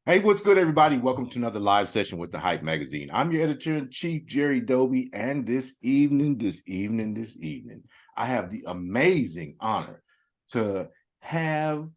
Hey, what's good, everybody? Welcome to another live session with the Hype Magazine. I'm your editor-in-chief, Jerry Doby, and this evening, I have the amazing honor to have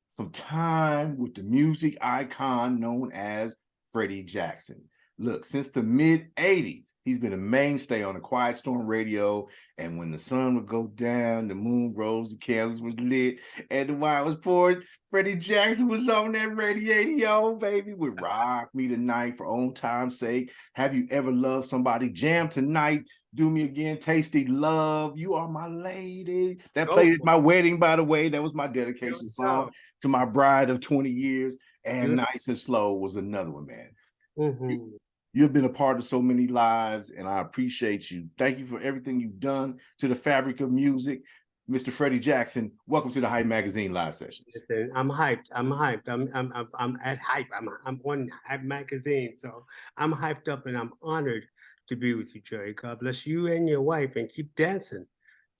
some time with the music icon known as Freddie Jackson. Look, since the mid-'80s, he's been a mainstay on the Quiet Storm radio, and when the sun would go down, the moon rose, the candles was lit, and the wine was poured, Freddie Jackson was on that radio, baby, with Rock Me Tonight, For Old Time's Sake, Have You Ever Loved Somebody, Jam Tonight, Do Me Again, Tasty Love, You Are My Lady. That played at my wedding, by the way. That was my dedication song to my bride of 20 years. And Nice and Slow was another one, man. You've been a part of so many lives, and I appreciate you. Thank you for everything you've done to the fabric of music. Mr. Freddie Jackson, welcome to the Hype Magazine live sessions. I'm hyped. I'm at hype. I'm on Hype Magazine, so I'm hyped up and I'm honored to be with you, Jerry. God bless you and your wife, and keep dancing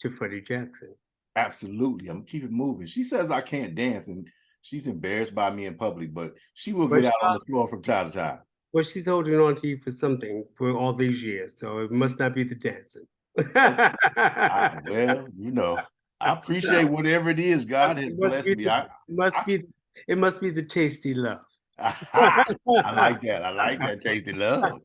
to Freddie Jackson. Absolutely, I'm gonna keep it moving. She says I can't dance, and she's embarrassed by me in public, but she will get out on the floor from time to time. Well, she's holding on to you for something for all these years, so it must not be the dancing. Well, you know, I appreciate whatever it is God has blessed me. It must be the tasty love. I like that. I like that tasty love.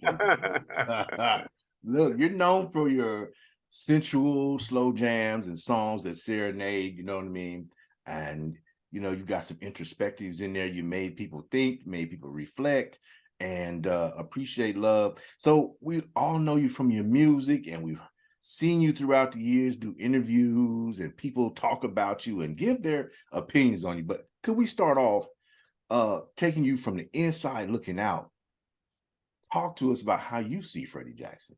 Look, you're known for your sensual slow jams and songs that serenade, you know what I mean? And you know, you've got some introspectives in there. You made people think, made people reflect, and appreciate love. So we all know you from your music, and we've seen you throughout the years do interviews, and people talk about you and give their opinions on you. But could we start off taking you from the inside looking out? Talk to us about how you see Freddie Jackson.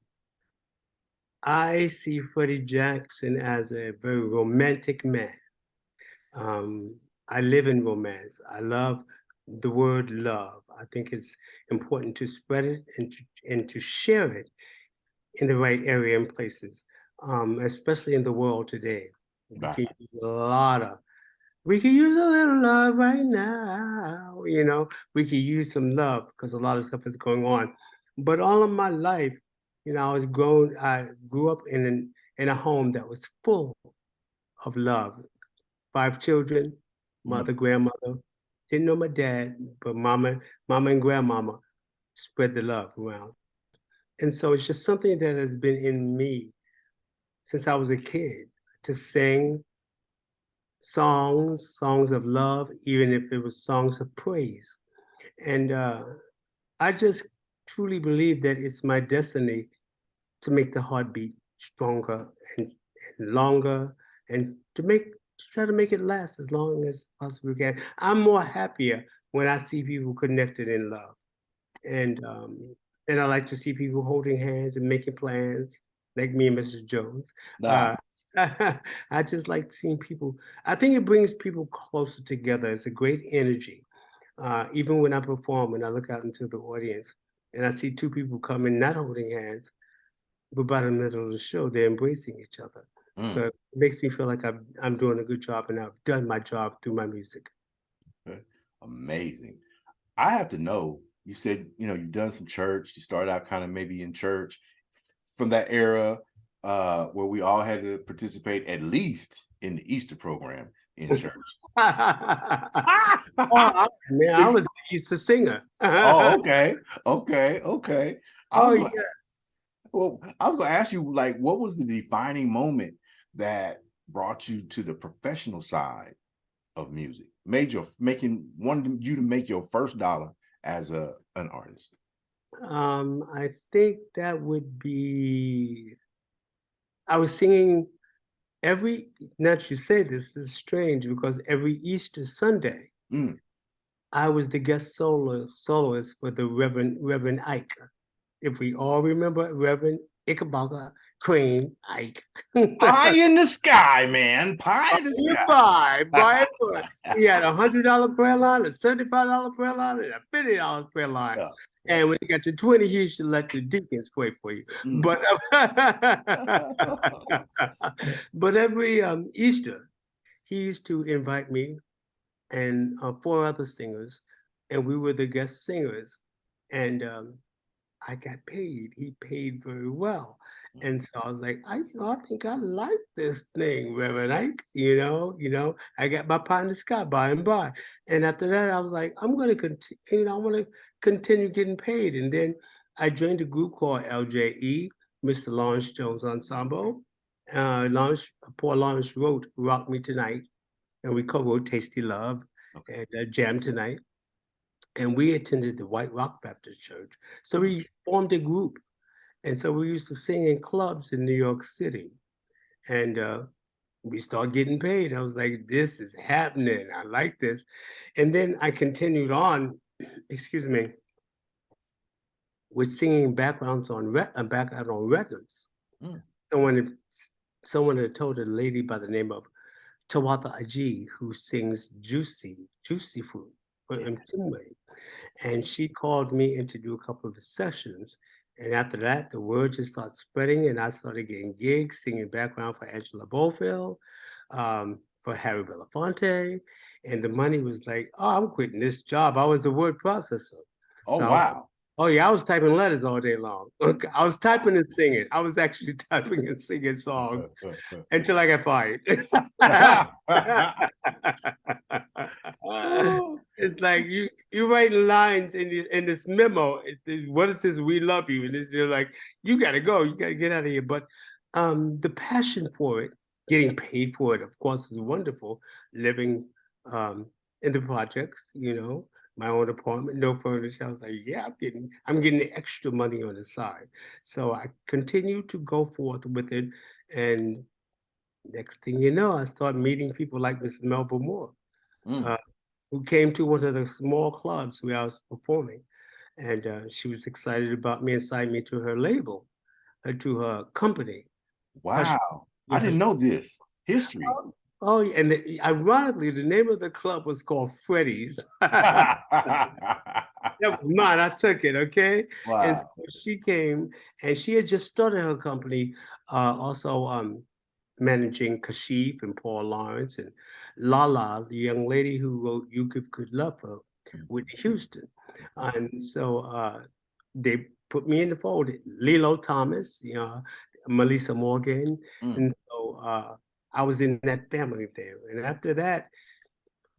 I see Freddie Jackson as a very romantic man. I live in romance. I love the word love. I think it's important to spread it and to share it in the right area and places, especially in the world today. We can use we can use a little love right now. You know, we can use some love because a lot of stuff is going on. But all of my life, you know, I grew up in a home that was full of love. 5 children, mother, grandmother. Didn't know my dad, but mama and grandmama spread the love around. And so it's just something that has been in me since I was a kid, to sing songs of love, even if it was songs of praise. And I just truly believe that it's my destiny to make the heartbeat stronger and longer, and to try to make it last as long as possibly can. I'm more happier when I see people connected in love. And I like to see people holding hands and making plans, like me and Mrs. Jones. I just like seeing people. I think it brings people closer together. It's a great energy. Even when I perform, when I look out into the audience and I see 2 people coming, not holding hands, but by the middle of the show, they're embracing each other. So it makes me feel like I'm doing a good job, and I've done my job through my music. Amazing. I have to know, you said, you know, you've done some church. You started out kind of maybe in church from that era where we all had to participate at least in the Easter program in church. Man, I was used to singer. Oh, okay. Well, I was going to ask you, like, what was the defining moment that brought you to the professional side of music, wanted you to make your first dollar as an artist? I think that would be, I was singing now that you say this is strange, because every Easter Sunday, I was the guest soloist for the Reverend Ike. If we all remember Reverend Ichabod Crane Ike. Pie in the sky, man. Pie in the sky. He had $100 prayer line, a $75 prayer line, and a $50 prayer line. Yeah. And when you got to 20, he should let the deacons pray for you. But every Easter, he used to invite me and 4 other singers and we were the guest singers. And I got paid. He paid very well. And so I was like, I think I like this thing, Reverend Ike. I got my pie in the sky by and by. And after that, I was like, I'm going to continue. I want to continue getting paid. And then I joined a group called LJE, Mr. Lawrence Jones Ensemble. Paul Lawrence wrote "Rock Me Tonight," and we co-wrote "Tasty Love" Okay. and "Jam Tonight." And we attended the White Rock Baptist Church. So Hmm. we formed a group. And so we used to sing in clubs in New York City. And we started getting paid. I was like, this is happening. I like this. And then I continued on, excuse me, with singing background on records. Hmm. Someone had told a lady by the name of Tawatha Aji, who sings Juicy Fruit for Mtimwe. And she called me in to do a couple of sessions. And after that, the word just started spreading, and I started getting gigs singing background for Angela Bofill, for Harry Belafonte. And the money was like, oh, I'm quitting this job. I was a word processor. Oh, So wow. oh yeah, I was typing letters all day long. I was typing and singing. I was actually typing and singing songs until I got fired. It's like you writing lines in this memo. What it says, "We love you," and they're like, "You got to go. You got to get out of here." But the passion for it, getting paid for it, of course, is wonderful. Living in the projects, my own apartment, no furniture. I was like, yeah, I'm getting the extra money on the side. So I continued to go forth with it. And next thing you know, I started meeting people like Mrs. Melba Moore, Mm. uh, who came to one of the small clubs where I was performing. And she was excited about me and signed me to her label, to her company. Hush, Wow. I yeah, didn't Hush. know this history. Oh, yeah, and ironically, the name of the club was called Freddie's. That was mine. I took it, okay? And Wow. so she came, and she had just started her company, also managing Kashif and Paul Lawrence and Lala, the young lady who wrote "You Give Good Love" for Whitney Houston. And so they put me in the fold. Lilo Thomas, Melissa Morgan, Mm. and so I was in that family there. And after that,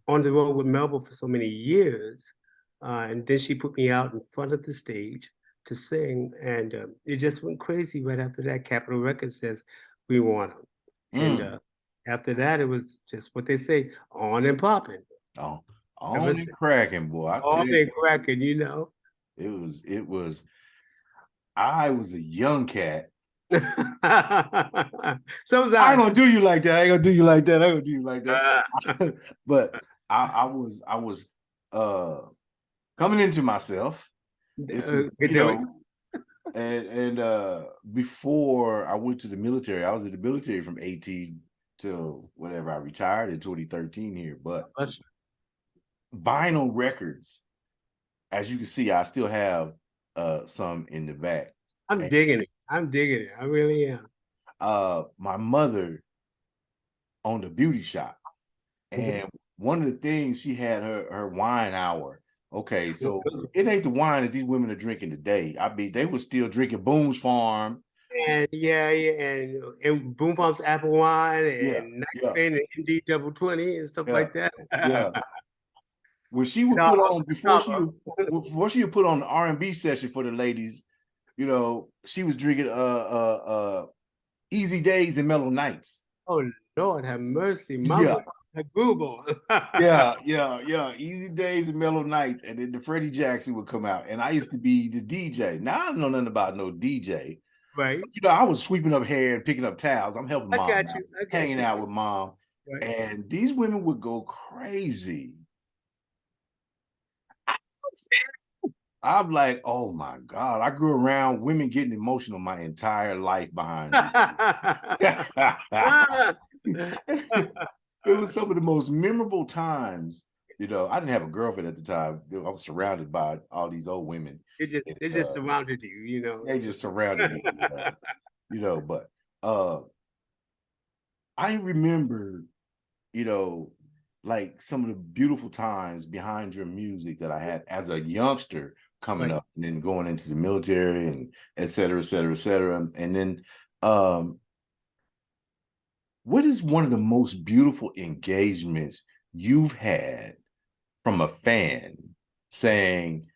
on the road with Melba for so many years. And then she put me out in front of the stage to sing. And it just went crazy right after that. Capitol Records says, we want them. And Mm. after that, it was just what they say, on and popping. Oh, Ever on and since, cracking, boy. I tell on you, and cracking. it was, I was a young cat. So was I ain't I. gonna do you like that. I ain't gonna do you like that. I ain't gonna do you like that. Uh, But I was uh coming into myself. This is, Good to it. and before I went to the military, I was in the military from 18 till whatever I retired in 2013 here. But vinyl records, as you can see, I still have some in the back. I'm And digging it. I'm digging it. I really am. my mother owned a beauty shop. Mhm. And one of the things, she had her wine hour. Okay, so it ain't the wine that these women are drinking today. I mean, they were still drinking Boone's Farm. And yeah, and Boom Farms Apple Wine Yeah, and Night yeah, Train and MD Double 20 and stuff yeah, like that. yeah. When she would put Cava, on Cava. before she would put on the R&B session for the ladies, she was drinking Easy Days and Mellow Nights. Oh Lord, have mercy, Yeah, Mama, a Google. yeah. Easy Days and Mellow Nights, and then the Freddie Jackson would come out, and I used to be the DJ. Now I don't know nothing about no DJ. Right. I was sweeping up hair and picking up towels. I'm helping I mom got out, you. I got hanging you. out with mom, Right. and these women would go crazy. I'm like, oh my God, I grew around women getting emotional my entire life behind me. It was some of the most memorable times. I didn't have a girlfriend at the time. I was surrounded by all these old women. It just surrounded you. They just surrounded me, but I remember, you know, like some of the beautiful times behind your music that I had as a youngster coming Right. up and then going into the military and et cetera, et cetera, et cetera. And then um what is one of the most beautiful engagements you've had from a fan saying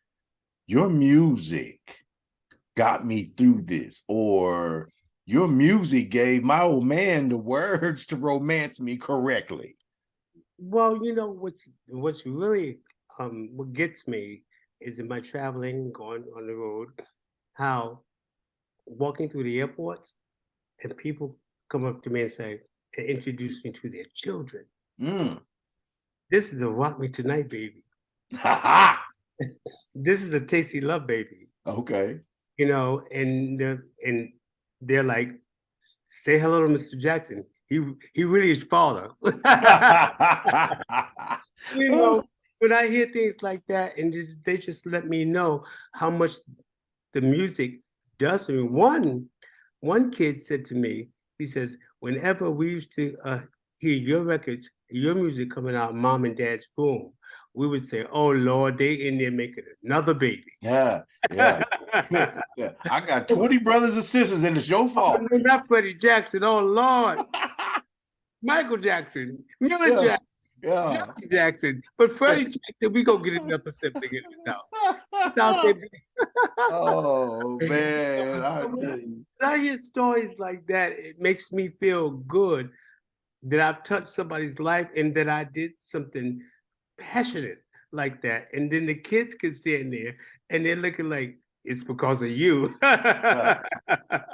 your music got me through this, or your music gave my old man the words to romance me correctly? Well, you know what's really what gets me is in my traveling, going on the road, how walking through the airports and people come up to me and say and introduce me to their children. Mm. This is a Rock Me Tonight baby. Ha ha. This is a Tasty Love baby. Okay. You know, and they're like, say hello to Mr. Jackson. He really is father. You know, when I hear things like that, and they just let me know how much the music does to me. One kid said to me, he says, whenever we used to hear your records, your music coming out of mom and dad's room, we would say, "Oh Lord, they in there making another baby." Yeah, yeah. Yeah. I got 20 brothers and sisters, and it's your fault. Not Freddie Jackson. Oh Lord, Michael Jackson, Miller Yeah, Jackson, yeah. Jesse Jackson. But Freddie Jackson, we go get another sibling in his house. It's out there. Oh man, I When tell you. I hear stories like that, it makes me feel good that I've touched somebody's life and that I did something passionate like that. And then the kids can stand there and they're looking like it's because of you. Yeah,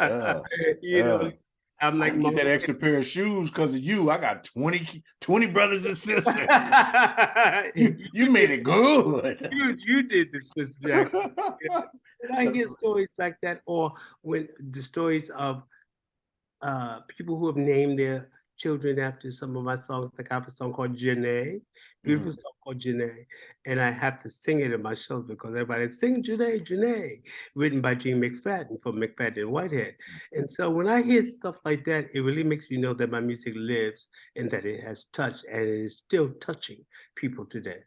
yeah, You know, yeah. I'm I like, can get Mom, that extra pair of shoes because of you. I got 20 brothers and sisters. You made it good. you did this, Mr. Jackson. Yeah. And I hear stories like that, or when the stories of people who have named their children after some of my songs. Like I have a song called Janae, beautiful Mm, song called Janae, and I have to sing it in my shows because everybody sing Janae, Janae, written by Gene McFadden from McFadden and Whitehead. And so when I hear stuff like that, it really makes me know that my music lives and that it has touched and it is still touching people today.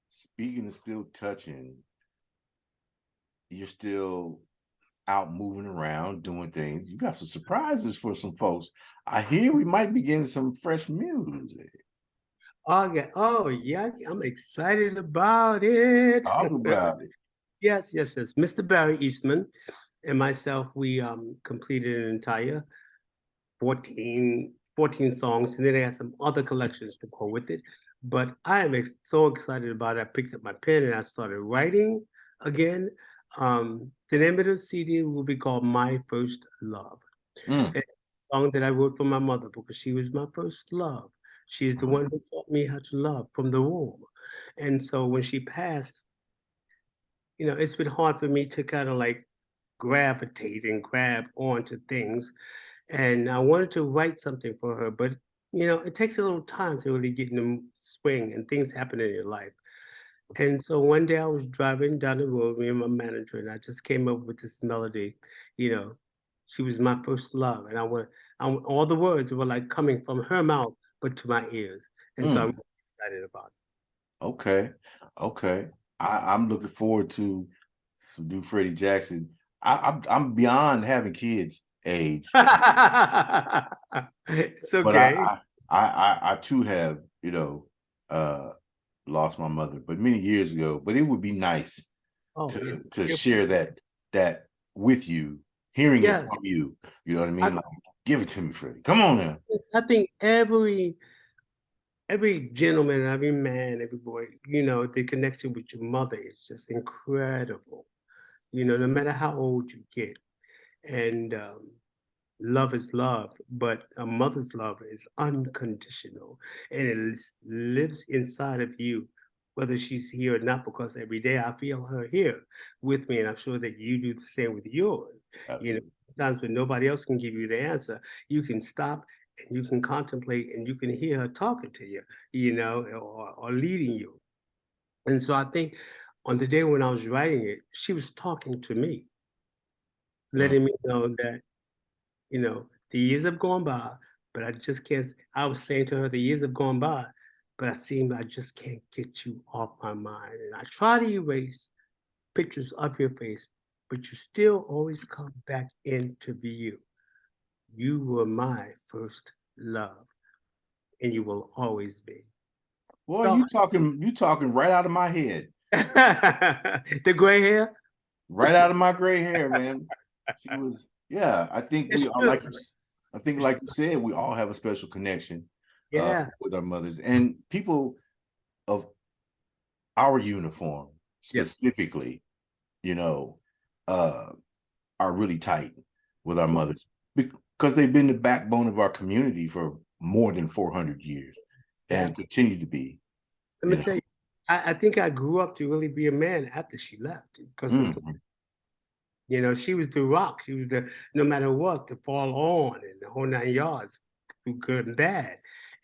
speaking of still touching, you're still out moving around doing things. You got some surprises for some folks. I hear we might be getting some fresh music. Oh yeah, I'm excited about it. Talk about it. Yes, yes, yes. Mr. Barry Eastman and myself, we completed an entire 14 songs, and then I had some other collections to go with it. But I am so excited about it. I picked up my pen and I started writing again. The name of the CD will be called My First Love. Mm. And a song that I wrote for my mother because she was my first love. She's the one who taught me how to love from the womb. And so when she passed, you know, it's been hard for me to kind of like gravitate and grab onto things. And I wanted to write something for her, but you know, it takes a little time to really get in the swing and things happen in your life. And so one day I was driving down the road, me and my manager, and I just came up with this melody, you know, she was my first love. And all the words were like coming from her mouth, but to my ears. And so I'm Mm. excited about Okay. Okay. I'm looking forward to some new Freddie Jackson. I'm beyond having kids age, it. It's but okay. I too have, uh lost my mother, but many years ago. But it would be nice Oh, to yeah. share that with you, hearing it Yes. from you. You know what I I, mean? Like, give it to me, Freddie. Come on now. I think every gentleman, every man, every boy, you know, the connection with your mother is just incredible. You know, no matter how old you get, and love is love, but a mother's love is unconditional, and lives inside of you, whether she's here or not. Because every day I feel her here with me, and I'm sure that you do the same with yours. You know, Absolutely. sometimes when nobody else can give you the answer, you can stop and you can contemplate, and you can hear her talking to you, you know, or leading you. And so I think on the day when I was writing it, she was talking to me, Mm. letting me know that, you know, the years have gone by, but I just can't. I was saying to her, the years have gone by, but I just can't get you off my mind. And I try to erase pictures of your face, but you still always come back into view. You were my first love, and you will always be. Boy, So, you talking right out of my head. the gray hair? Right out of my gray hair, man. She was, yeah. I think It's we are true. I think like you said, we all have a special connection Yeah. with our mothers. And people of our uniform Yes. specifically, you know, are really tight with our mothers because they've been the backbone of our community for more than 400 years and continue to be. Let me tell you, I think I grew up to really be a man after she left because she was the rock. She was the no matter what, to fall on and the whole 9 yards, through good and bad.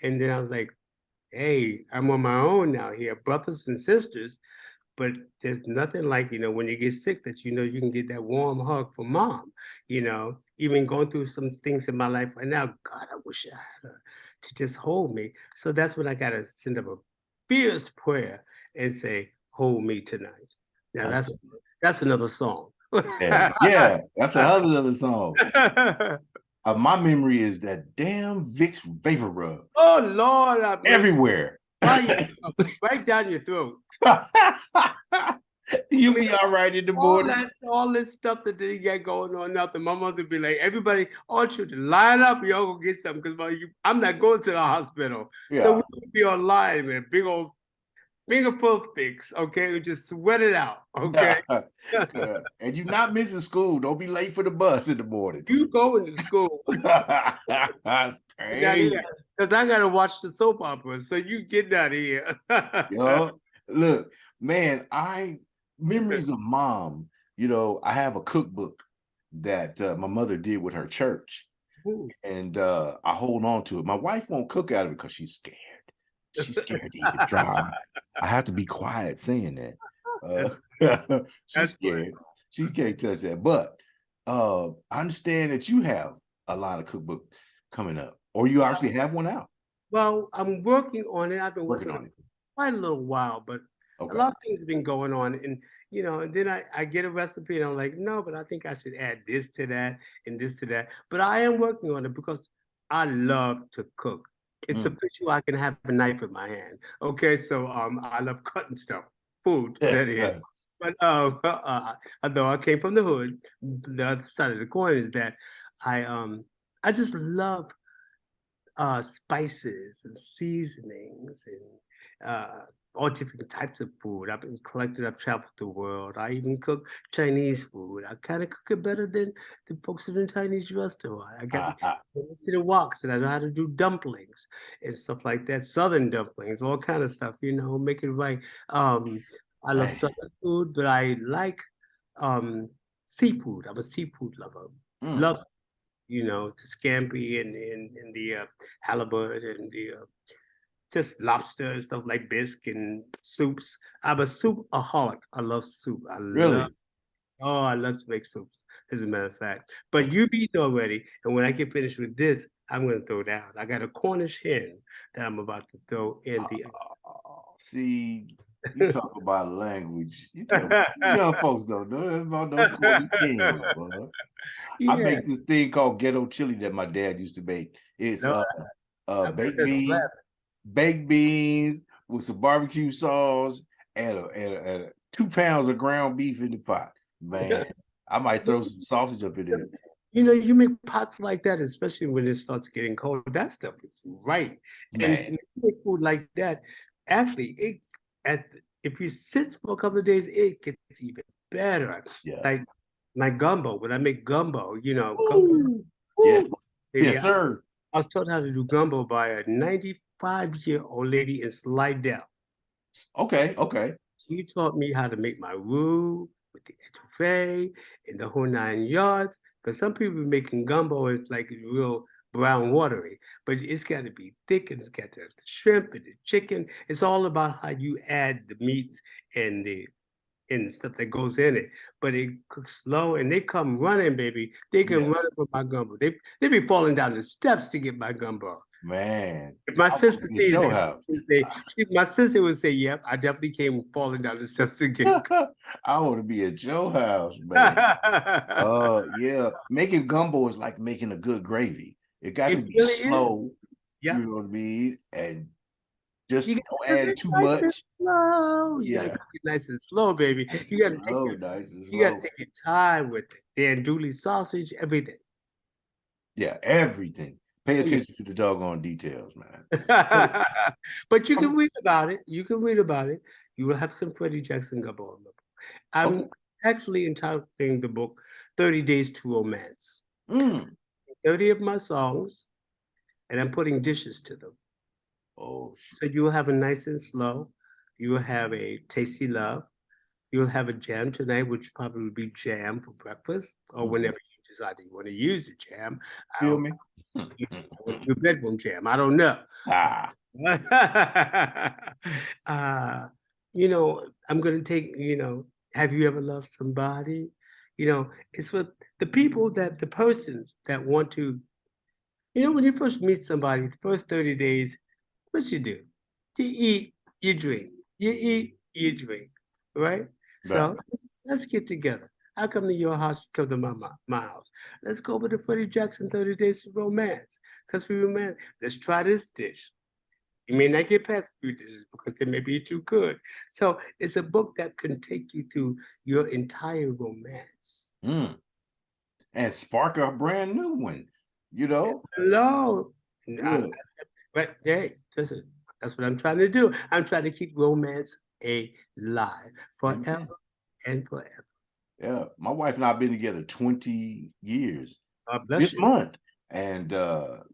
And then I was like, hey, I'm on my own now here, brothers and sisters. But there's nothing like, when you get sick that you can get that warm hug from mom. Even going through some things in my life right now, God, I wish I had her to just hold me. So that's when I gotta send up a fierce prayer and say, hold me tonight. Now that's another song. Yeah, that's another song. My memory is that damn Vicks vapor rub. Oh Lord, everywhere. Right down your throat. You'll be all right in the morning. All this stuff that they got going on, nothing. My mother be like, everybody, all children, line up, y'all go get something, because I'm not going to the hospital. Yeah. So we would be online, man, big old fingerful fix, okay? We just sweat it out, okay? And you're not missing school. Don't be late for the bus in the morning. You going to school. Hey. Because I got to watch the soap opera, so you get out of here. Yo, look, man, memories of mom, I have a cookbook that my mother did with her church. Ooh. And I hold on to it. My wife won't cook out of it because she's scared. She's scared to eat it dry. I have to be quiet saying that. She's scared. She can't touch that. But I understand that you have a lot of cookbook coming up, or you actually have one out. Well, I'm working on it. I've been working on it quite a little while, but a lot of things have been going on. And, and then I get a recipe and I'm like, no, but I think I should add this to that and this to that. But I am working on it because I love to cook. It's a picture I can have a knife in my hand. Okay, so I love cutting stuff, food, that is. But although I came from the hood, the other side of the coin is that I just love spices and seasonings and all different types of food. I've traveled the world. I even cook Chinese food. I kind of cook it better than the folks in the Chinese restaurant. I got to the woks, and I know how to do dumplings and stuff like that. Southern dumplings, all kind of stuff, make it right. I love Southern food, but I like seafood. I'm a seafood lover. Love the scampi and the halibut and the just lobster and stuff like bisque and soups. I'm a soup-aholic. I love soup. I love to make soups, as a matter of fact. But you've eaten already, and when I get finished with this, I'm going to throw it out. I got a Cornish hen that I'm about to throw in the. See, you talk about language. You young folks don't know about no Cornish hens, bro. Yeah. I make this thing called ghetto chili that my dad used to make. It's baked beans with some barbecue sauce and 2 pounds of ground beef in the pot. Man, I might throw some sausage up in there. You make pots like that, especially when it starts getting cold. That stuff is right. Man. And you make food like that, actually, if you sit for a couple of days, it gets even better. Yeah. Like my gumbo, when I make gumbo, gumbo. Yes, sir. I was taught how to do gumbo by a 95-year-old lady in Slidell. Okay. She taught me how to make my roux with the etouffee and the whole 9 yards. Because some people making gumbo is like real brown watery, but it's got to be thick, and it's got the shrimp and the chicken. It's all about how you add the meats and the stuff that goes in it. But it cooks slow, and they come running, baby. They can run for my gumbo. They be falling down the steps to get my gumbo. Man, If my I want sister to be at sees your me, house. my sister would say, "Yep, I definitely came falling down the steps again." I want to be at your house, man. Yeah. Making gumbo is like making a good gravy. It got It to be really is. slow, Yep. you know what I mean? And You just gotta don't cook add it too nice and much. slow. You gotta Yeah. cook it nice and slow, baby. Nice You and gotta take slow, your nice and you gotta slow. take your time with it. The andouille sausage, everything. Yeah, everything. Pay Oh, yeah. attention to the doggone details, man. So, But you can read about it. You can read about it. You will have some Freddie Jackson gumbo. okay. I'm actually entitling the book 30 Days to Romance. Mm. 30 of my songs, and I'm putting dishes to them. Oh, So you will have a nice and slow. You will have a tasty love. You will have a jam tonight, which probably will be jam for breakfast, or mhm. whenever you decide that you want to use the jam. I Feel don't me? your bedroom jam. I don't know. Ah, uh, I'm gonna take, have you ever loved somebody? It's for the people the persons that want to, when you first meet somebody, the first 30 days, what you do? You eat, you drink. You eat, you drink, right? right. So let's get together. I come to your house, you come to my house. Let's go over to Freddie Jackson 30 Days of Romance. Because we romance. Let's try this dish. You may not get past a few dishes because they may be too good. So it's a book that can take you through your entire romance. Mm. And spark a brand new one, you know? Hello. Yeah. But hey, that's what I'm trying to do. I'm trying to keep romance alive forever Amen. and forever. Yeah. My wife and I have been together 20 years God bless this you. month. And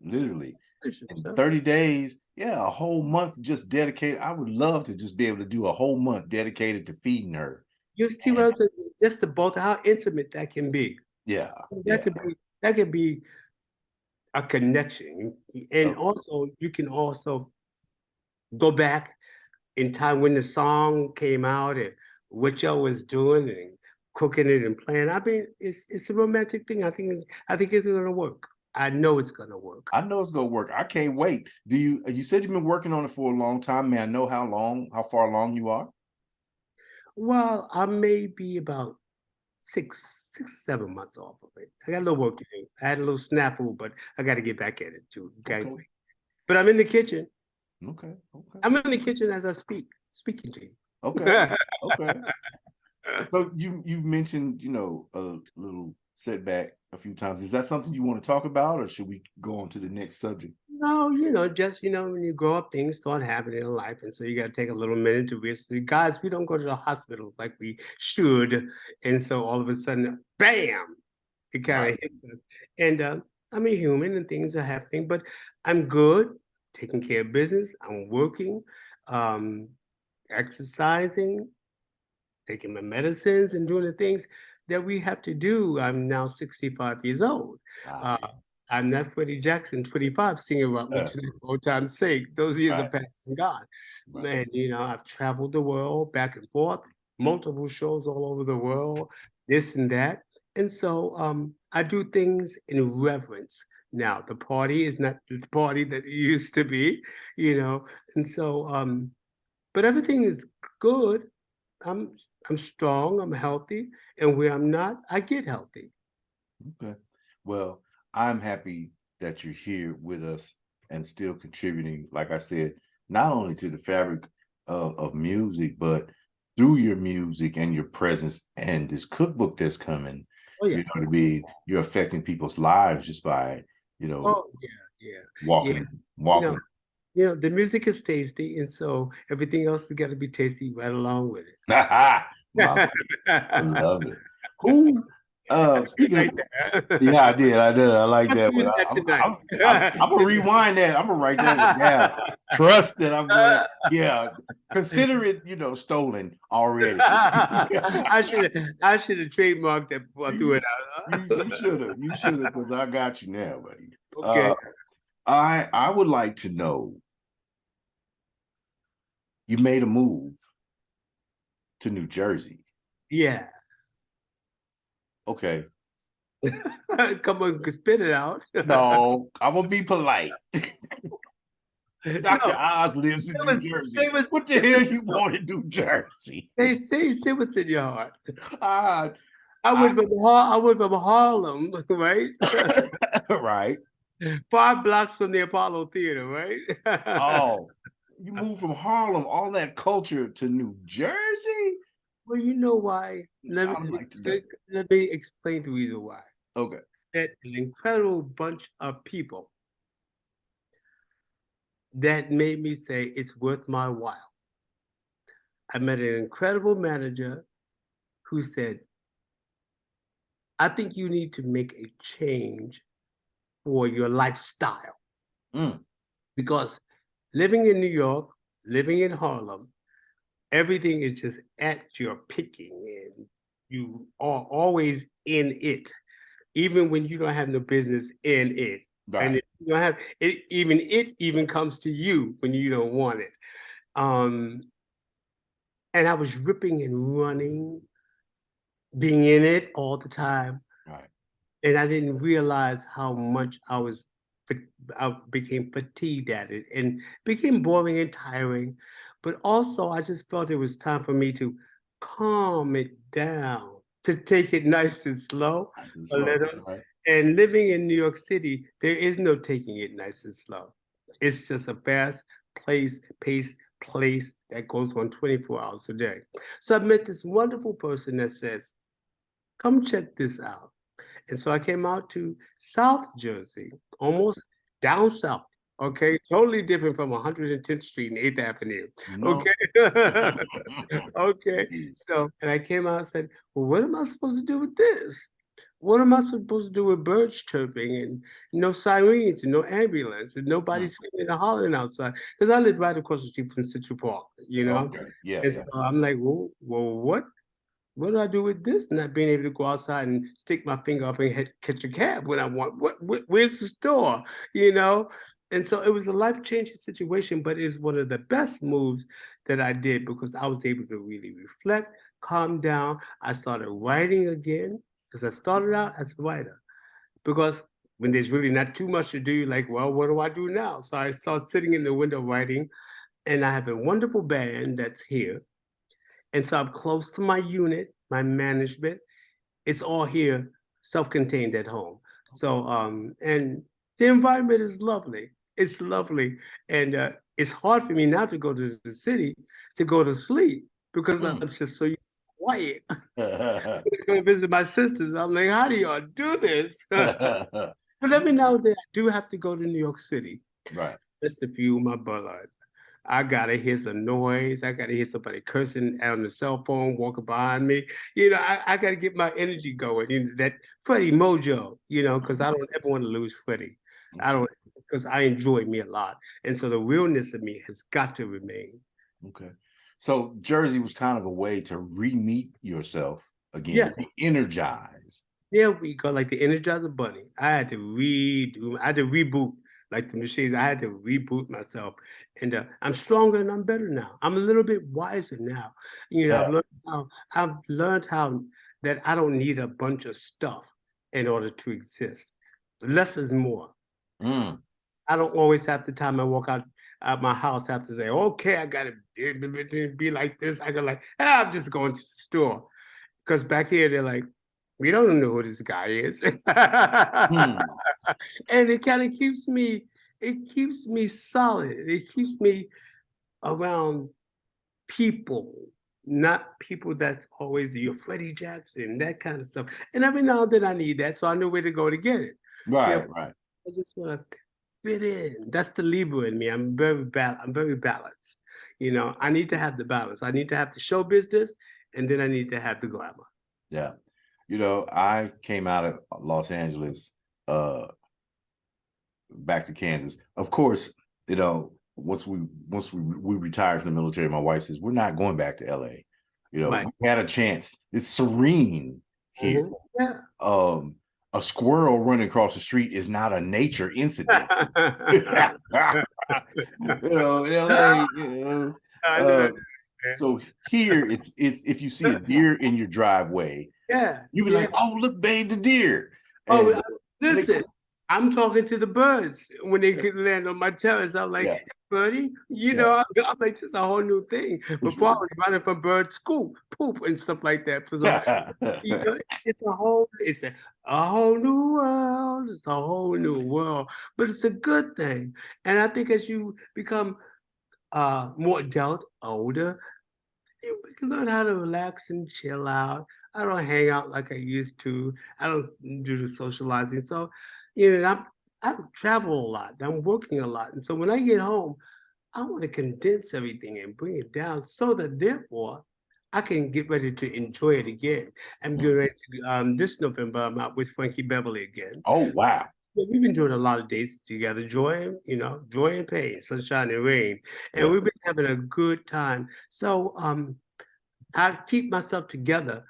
literally Bless you, in sir. 30 days, yeah, a whole month just dedicated. I would love to just be able to do a whole month dedicated to feeding her. You see what And I'm saying? Just the both how intimate that can be. yeah, That yeah. could be a connection. And Oh, also you can also go back in time when the song came out and what y'all was doing and cooking it and playing. I mean, it's a romantic thing. I think it's gonna work. I know it's gonna work. I know it's gonna work. I can't wait. You said you've been working on it for a long time. May I know how far along you are? Well, I may be about 7 months off of it. I got a little work to do. I had a little snafu, but I got to get back at it too. Okay. Okay, But I'm in the kitchen. okay, okay, I'm in the kitchen as I speaking to okay, you. okay. So you've mentioned, a little setback a few times. Is that something you want to talk about, or should we go on to the next subject? No, just when you grow up, things start happening in life, and so you got to take a little minute to realize, guys, we don't go to the hospitals like we should, and so all of a sudden, bam, it kind Right. of hits us. And I'm a human, and things are happening, but I'm good, taking care of business. I'm working, um, exercising, taking my medicines, and doing the things that we have to do. I'm now 65 years old. Ah, Uh, I'm not Freddie Jackson, 25, singing about me yeah. tonight for old time's sake. Those years are Right, past and gone. right. Man, I've traveled the world back and forth, multiple shows all over the world, this and that. And so I do things in reverence. Now, the party is not the party that it used to be, and so, but everything is good. I'm I'm strong, I'm healthy, and where I'm not, I get healthy. Okay. Well, I'm happy that you're here with us and still contributing, like I said, not only to the fabric of music, but through your music and your presence and this cookbook that's coming, Oh you yeah. know what I mean? You're affecting people's lives just by, Oh yeah, yeah, yeah. walking, You know, walking. the music is tasty, and so everything else has got to be tasty right along with My, it. I love it. Who That's good speaking of right there. yeah, I did. I did. I like Let's that one. use that tonight. I'm gonna rewind that. I'm gonna write that one down. Trust that I'm gonna. Yeah, consider it. Stolen already. I should have trademarked that before I threw you it you out. should have. You should have, because I got you now, buddy. Okay. I would like to know. You made a move to New Jersey. Yeah. Okay. Come on, spit it out. No, I'm gonna be polite. Dr. No, Oz lives in it New was, Jersey. it was, What the it hell was, you want in New Jersey? they say what's in your heart. Uh, I I, went from I went from Harlem, right? right. 5 blocks from the Apollo Theater, right? Oh, you moved from Harlem, all that culture to New Jersey? Well, you know why? I'd like to know. Let me explain the reason why. Okay. That an incredible bunch of people that made me say it's worth my while. I met an incredible manager who said, I think you need to make a change for your lifestyle. Mm, Because living in New York, living in Harlem, everything is just at your picking and you are always in it, even when you don't have no business in it. And right. if you don't have it, it even comes to you when you don't want it. Um, and I was ripping and running, being in it all the time. Right. And I didn't realize how much I became fatigued at it and became boring and tiring. But also, I just felt it was time for me to calm it down, to take it nice and slow, Nice and a slow. little. Right. And living in New York City, there is no taking it nice and slow. It's just a fast paced place that goes on 24 hours a day. So I met this wonderful person that says, come check this out. And so I came out to South Jersey, almost down south. Okay, totally different from 110th Street and 8th Avenue. No. Okay. Okay. Yes. So, and I came out and said, well, what am I supposed to do with this? What am I supposed to do with birds chirping and no sirens and no ambulance and nobody Mm, screaming and hollering outside? Because I live right across the street from Central Park, you know? okay. Yeah. And Yeah. so I'm like, well, what do I do with this? Not being able to go outside and stick my finger up and catch a cab when I want. Where's the store? You know? And so it was a life-changing situation, but it's one of the best moves that I did because I was able to really reflect, calm down. I started writing again because I started out as a writer. Because when there's really not too much to do, you're like, well, what do I do now? So I started sitting in the window writing, and I have a wonderful band that's here, and so I'm close to my unit, my management. It's all here, self-contained at home. So, and the environment is lovely. It's lovely. And it's hard for me now to go to the city to go to sleep because I'm Mm. just so quiet. Go to visit my sisters. I'm like, how do y'all do this? But every now and then I do have to go to New York City Right. just to fuel my blood. I gotta hear some noise. I gotta hear somebody cursing on the cell phone walking behind me. I gotta get my energy going. That Freddie mojo, because I don't ever want to lose Freddie. I Okay. don't, because I enjoy me a lot. And so the realness of me has got to remain. Okay. So Jersey was kind of a way to re-meet yourself again, Yes. re-energize. There we go, like the Energizer Bunny. I had to reboot like the machines. I had to reboot myself. And I'm stronger and I'm better now. I'm a little bit wiser now. Yeah. I've learned how that I don't need a bunch of stuff in order to exist. Less is more. Mm, I don't always have the time I walk out my house have to say, okay, I gotta be like this. I got I'm just going to the store. Because back here they're like, we don't know who this guy is. mm, And it keeps me solid. It keeps me around people, not people that's always your Freddie Jackson, that kind of stuff. And every now and then I need that, so I know where to go to get it. right, right. I just want to fit in. That's the Libra in me. I'm very balanced. I need to have the balance. I need to have the show business, and then I need to have the glamour. Yeah. I came out of Los Angeles, back to Kansas. Of course, once we retired from the military, my wife says, we're not going back to LA. Right. We had a chance. It's serene here. Yeah. A squirrel running across the street is not a nature incident. In LA, I uh, know. so here it's if you see a deer in your driveway, Yeah, you be yeah. like, oh, look, babe, the deer. Oh, And they, listen, I'm talking to the birds when they could land on my terrace. I'm like, yeah, hey, buddy, yeah. I'm like, this is a whole new thing. Before I was running from birds, scoop, poop, and stuff like that. So, it's a whole new world. It's a whole new world, but it's a good thing. And I think as you become more adult, older, you can learn how to relax and chill out. I don't hang out like I used to. I don't do the socializing. So, I travel a lot. I'm working a lot. And so when I get home, I want to condense everything and bring it down so that therefore I can get ready to enjoy it again. I'm getting ready to, this November, I'm out with Frankie Beverly again. Oh wow. We've been doing a lot of dates together, joy and pain, sunshine and rain. And Yeah, we've been having a good time. So I keep myself together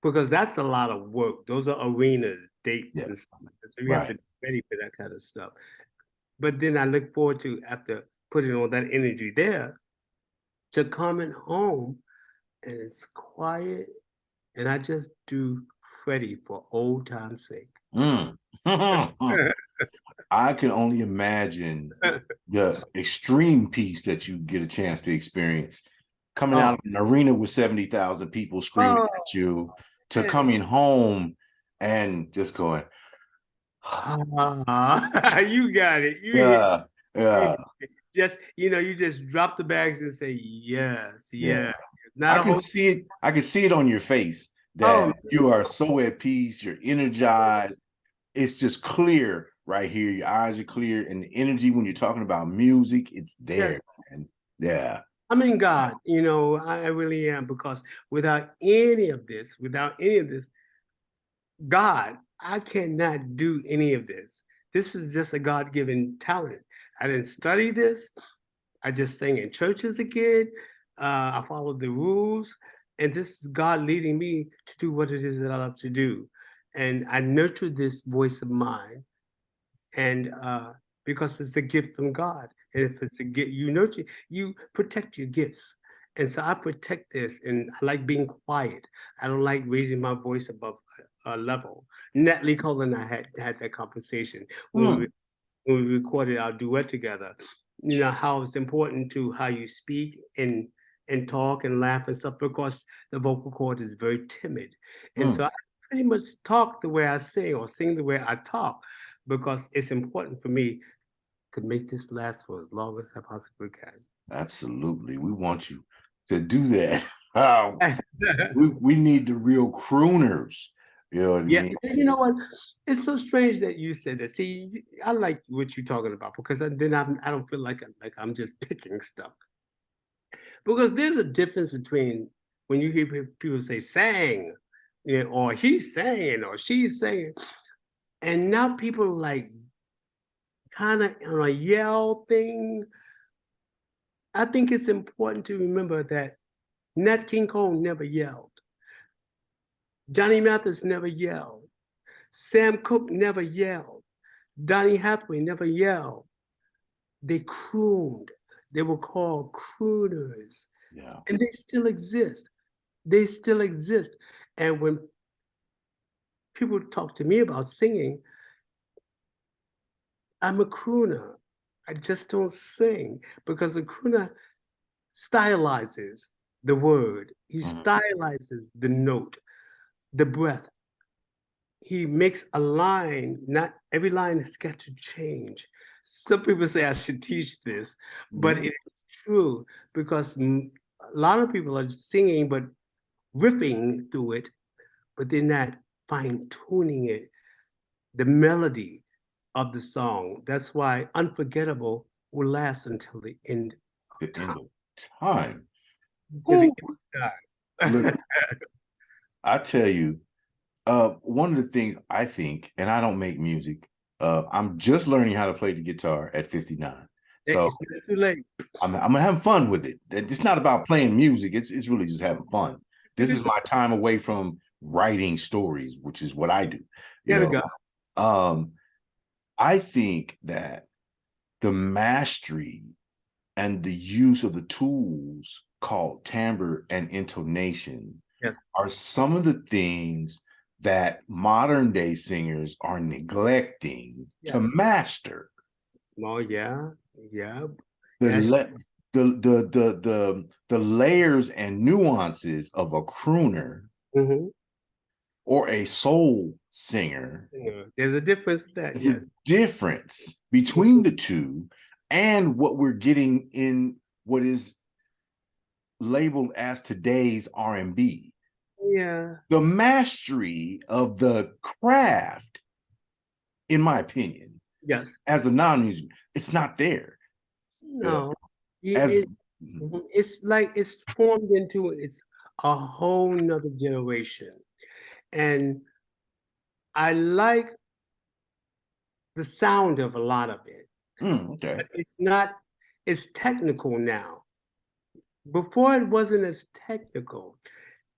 because that's a lot of work. Those are arenas, dates, yeah, and stuff like that. So you have to right. be ready for that kind of stuff. But then I look forward to, after putting all that energy there, to coming home and it's quiet and I just do Freddie for old time's sake. Mm. I can only imagine the extreme peace that you get a chance to experience coming Oh, out of an arena with 70,000 people screaming oh, at you to man. coming home and just going, You got it. yeah, yeah, You just drop the bags and say yes, yeah. yeah. Not I a can whole. see it. I can see it on your face Oh, that you are so at peace. You're energized. It's just clear right here. Your eyes are clear, and the energy when you're talking about music, it's yeah. there, man. Yeah. I'm in God. I really am, because without any of this, God, I cannot do any of this. This is just a God-given talent. I didn't study this. I just sang in church as a kid. I followed the rules, and this is God leading me to do what it is that I love to do. And I nurtured this voice of mine, and because it's a gift from God. And if it's a gift, you nurture, you protect your gifts. And so I protect this, and I like being quiet. I don't like raising my voice above a level. Natalie Cole and I had that conversation Hmm. when we recorded our duet together. How it's important to how you speak and talk and laugh and stuff, because the vocal cord is very timid. And Hmm. so I pretty much talk the way I sing, or sing the way I talk, because it's important for me to make this last for as long as I possibly Absolutely. We want you to do that. Oh, can. we need the real crooners. You know what I Yeah, mean? you know what? It's so strange that you said that. See, I like what you're talking about, because then I don't feel like I'm just picking stuff. Because there's a difference between when you hear people say sang, or he's saying, or she's saying, and now people like kind of on a yell thing. I think it's important to remember that Nat King Cole never yelled. Johnny Mathis never yelled. Sam Cooke never yelled. Donny Hathaway never yelled. They crooned. They were called crooners, Yeah. and they still exist. They still exist. And when people talk to me about singing, I'm a crooner. I just don't sing, because a crooner stylizes the word. He Mhm. stylizes the note, the breath. He makes a line. Not every line has got to change. Some people say I should teach this, but Yeah. it is true, because a lot of people are singing but riffing through it, but they're not fine tuning it, the melody of the song. That's why Unforgettable will last until the end of The end time. of time. To the Who end look, of time. I tell you, one of the things I think, and I don't make music, I'm just learning how to play the guitar at 59. So It's not too late. I'm having fun with it. It's not about playing music. It's really just having fun. This is my time away from writing stories, which is what I do. You There we know, go. um, I think that the mastery and the use of the tools called timbre and intonation Yes. are some of the things that modern day singers are neglecting to Yes. master. Well, yeah. The, That's le- the layers and nuances of a crooner mhm. or a soul singer. Yeah, there's a difference with that, There's a yes. difference between the two and what we're getting in what is labeled as today's R&B. Yeah. The mastery of the craft, in my opinion, Yes. as a non-musician, it's not there. No. As It's like it's formed into it's a whole nother generation. And I like the sound of a lot of it, okay. but it's not, it's technical now. Before it wasn't as technical.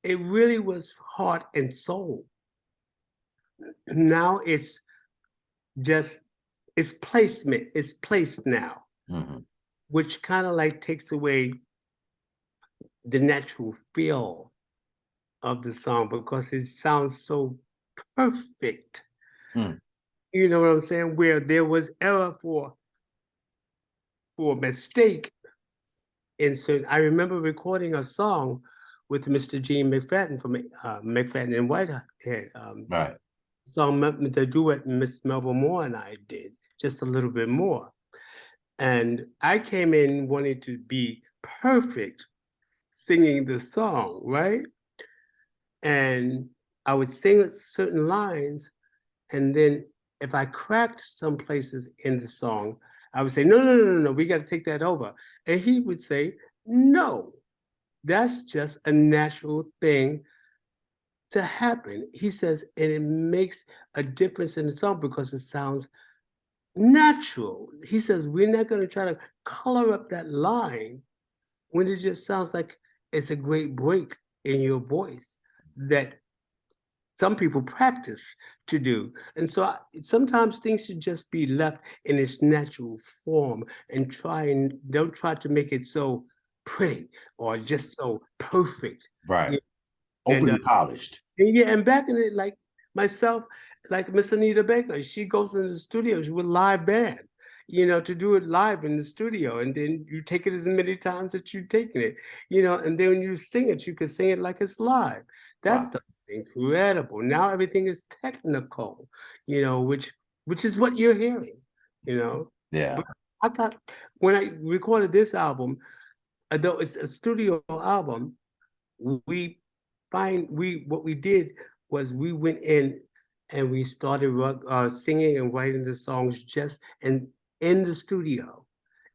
It really was heart and soul. Now it's just, it's placement, it's placed now, which kind of like takes away the natural feel of the song because it sounds so perfect. You know what I'm saying? Where there was error for mistake in certain. I remember recording a song with Mr. Gene McFadden from McFadden and Whitehead. Right. Song the duet Miss Melba Moore and I did, just a little bit more. And I came in wanting to be perfect singing the song, right? And I would sing certain lines, and then if I cracked some places in the song, I would say, no, we got to take that over. And he would say, no, that's just a natural thing to happen. He says, and it makes a difference in the song because it sounds natural. He says, we're not going to try to color up that line when it just sounds like it's a great break in your voice that some people practice to do. And so sometimes things should just be left in its natural form and don't try to make it so pretty or just so perfect. Right. You Overly polished. and back in it, like myself, like Miss Anita Baker, she goes in the studio with live band, to do it live in the studio. And then you take it as many times that you've taken it, and then when you sing it, you can sing it like it's live. That's incredible. Now everything is technical, which is what you're hearing, Yeah. But when I recorded this album, though it's a studio album, we what we did was we went in and we started singing and writing the songs just in the studio,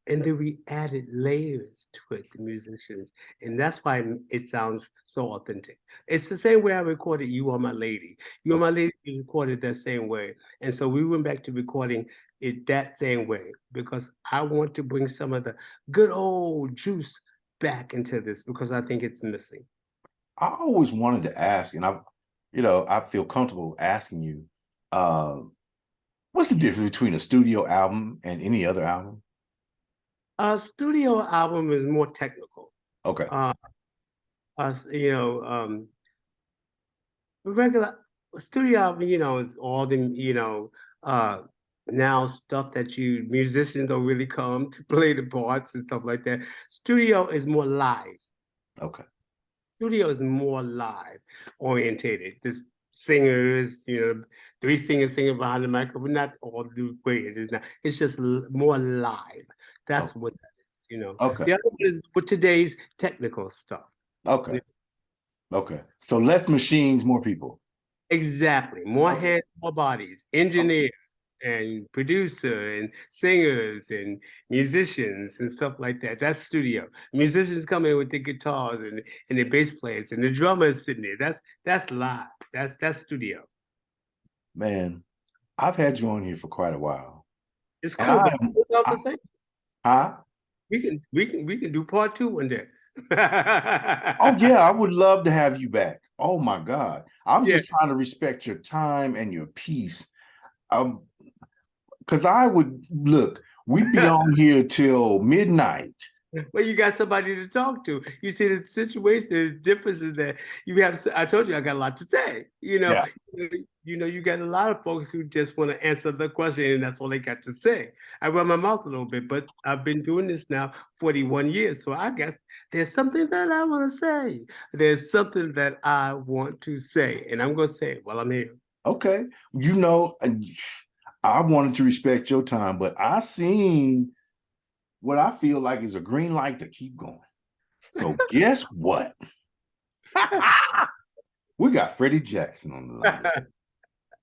and then we added layers to it, the musicians, and that's why it sounds so authentic. It's the same way I recorded "You Are My Lady." "You Are My Lady" was recorded that same way, and so we went back to recording it that same way because I want to bring some of the good old juice back into this because I think it's missing. I always wanted to ask, and I feel comfortable asking you, what's the difference between a studio album and any other album? A studio album is more technical. Okay. Us, regular studio album, is all the, now stuff that musicians don't really come to play the parts and stuff like that. Studio is more live. Okay. Studio is more live orientated. This singers, three singers singing behind the microphone, not all the way it is now. It's just more live. That's what that is, Okay. The other one is with today's technical stuff. Okay. Okay. So less machines, more people. Exactly. More hands, more bodies, engineers and producer and singers and musicians and stuff like that. That's studio. Musicians come in with the guitars and the bass players and the drummers sitting there. That's live. That's studio. Man, I've had you on here for quite a while. It's And cool, but huh? we can do part 2 one day. Oh yeah, I would love to have you back. Oh my God. I was Yeah. just trying to respect your time and your peace. Because I would look, we'd be on here till midnight Well, you got somebody to talk to. You see, the situation, the difference is that you have. I told you I got a lot to say. Yeah. You got a lot of folks who just want to answer the question, and that's all they got to say. I run my mouth a little bit, but I've been doing this now 41 years, so I guess there's something that I want to say. There's something that I want to say, and I'm going to say it while I'm here. Okay. I wanted to respect your time, but I seen what I feel like is a green light to keep going. So guess what? We got Freddie Jackson on the line.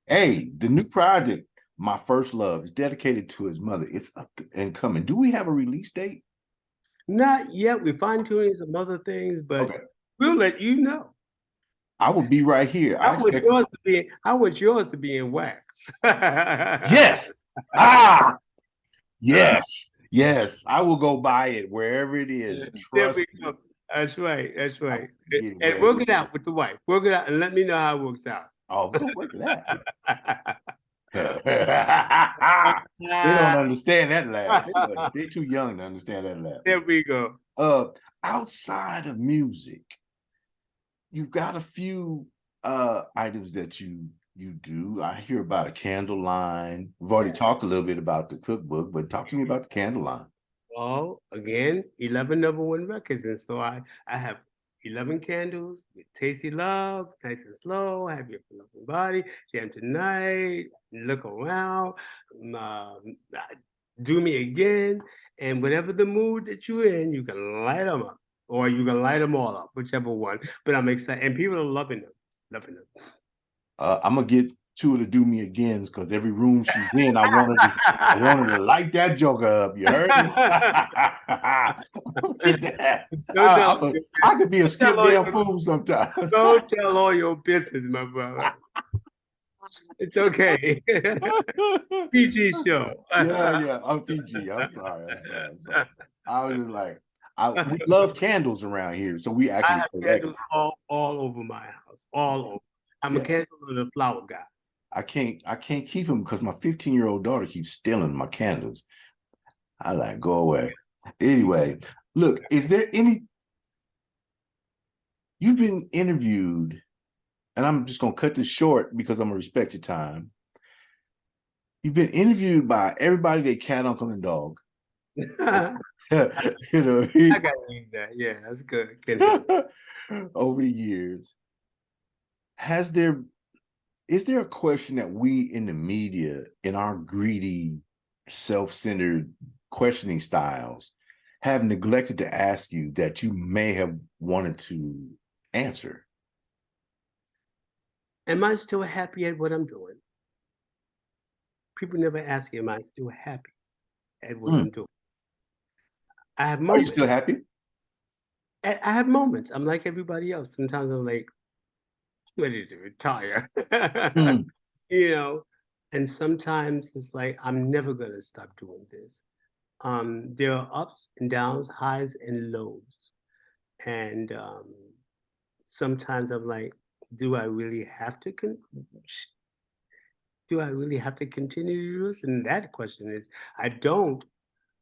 Hey, the new project, My First Love, is dedicated to his mother. It's up and coming. Do we have a release date? Not yet. We're fine-tuning some other things, but Okay. we'll let you know. I will be right here. I want yours to be in wax. Yes. Ah, yes. Yes. I will go buy it wherever it is. There Trust we me. go. That's right. That's right. Get it And wherever work it it out with the wife. Work it out and let me know how it works out. Oh, go work that. They don't understand that laugh. They're too young to understand that laugh. There we go. Outside of music, you've got a few items that you do. I hear about a candle line. We've already talked a little bit about the cookbook, but talk to me about the candle line. Well, again, 11 #1 records. And so I have 11 candles with Tasty Love, Nice and Slow, Have Your Loving Body, Jam Tonight, Look Around, Do Me Again. And whatever the mood that you're in, you can light them up or you can light them all up, whichever one. But I'm excited. And people are loving them. Loving them. I'm gonna get two of the Do Me Agains because every room she's in, I wanted to light that joker up. You heard me? I could be a skip damn fool sometimes. Don't tell all your business, my brother. It's okay. PG show. Yeah. I'm PG. I'm sorry. I was just like, we love candles around here, so we I actually have candles all over my house, all over. I'm a candle and a flower guy. I can't keep them because my 15-year-old daughter keeps stealing my candles. I like, go away. Anyway, look, is there any? You've been interviewed, and I'm just gonna cut this short because I'm gonna respect your time. You've been interviewed by everybody that cat, uncle, and dog. I gotta leave that. Yeah, that's good. Over the years, is there a question that we in the media, in our greedy, self-centered questioning styles, have neglected to ask you that you may have wanted to answer? Am I still happy at what I'm doing? People never ask, am I still happy at what I'm doing? I have Are you moments. still happy? I have moments. I'm like everybody else. Sometimes I'm like, ready to retire. You know, and sometimes it's like, I'm never gonna stop doing this. There are ups and downs, highs and lows. And sometimes I'm like, do I really have to continue to do this? And that question is, I don't,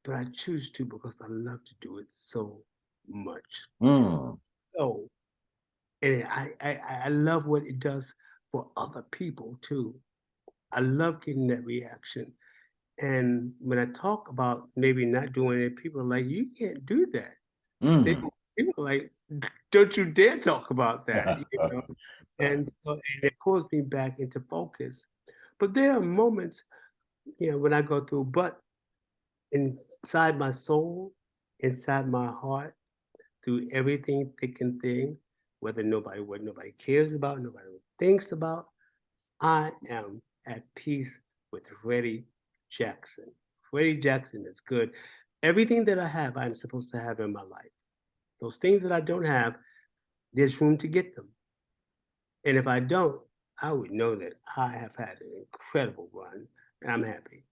but I choose to because I love to do it so much. So, and I love what it does for other people too. I love getting that reaction. And when I talk about maybe not doing it, people are like, you can't do that. People are like, don't you dare talk about that. And so and it pulls me back into focus. But there are moments, when I go through, but inside my soul, inside my heart, through everything thick and thin, what nobody cares about, nobody thinks about, I am at peace with Freddie Jackson. Freddie Jackson is good. Everything that I have, I'm supposed to have in my life. Those things that I don't have, there's room to get them. And if I don't, I would know that I have had an incredible run and I'm happy.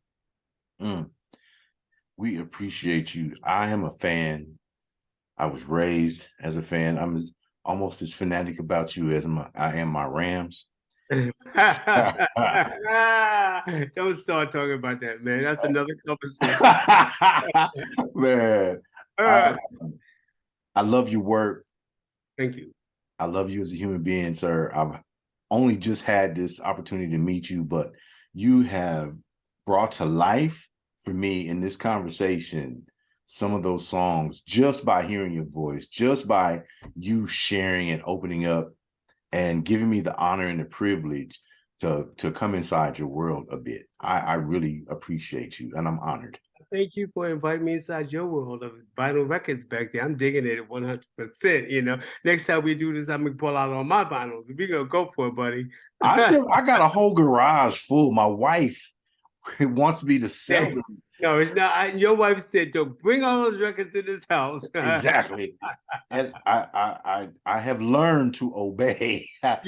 We appreciate you. I am a fan. I was raised as a fan. I'm almost as fanatic about you as I am my Rams. Don't start talking about that, man. That's another conversation. Man, I, I love your work. Thank you. I love you as a human being, sir. I've only just had this opportunity to meet you, but you have brought to life for me in this conversation some of those songs just by hearing your voice, just by you sharing and opening up and giving me the honor and the privilege to come inside your world a bit. I really appreciate you, and I'm honored. Thank you for inviting me inside your world of vinyl records back there. I'm digging it 100%. You know, next time we do this, I'm gonna pull out all my vinyls. We're gonna go for it, buddy. I got a whole garage full. My wife wants me to sell them. No, it's not. Your wife said, "Don't bring all those records in this house." Exactly. And I have learned to obey. Yeah,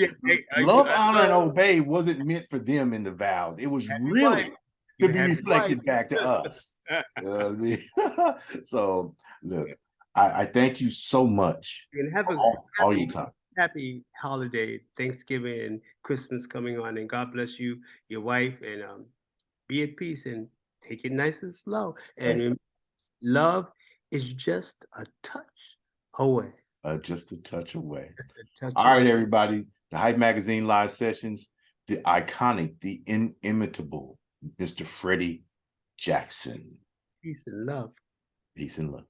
Love, honor, and obey wasn't meant for them in the vows. It was really to be reflected back to us. You know what I mean? So look, I thank you so much And have a all your time. happy holiday, Thanksgiving and Christmas coming on, and God bless you, your wife, and be at peace and take it nice and slow. And love is just a touch away. Just a touch away. Touch All right, away. everybody. The Hype Magazine live sessions, the iconic, the inimitable Mr. Freddie Jackson. Peace and love. Peace and love.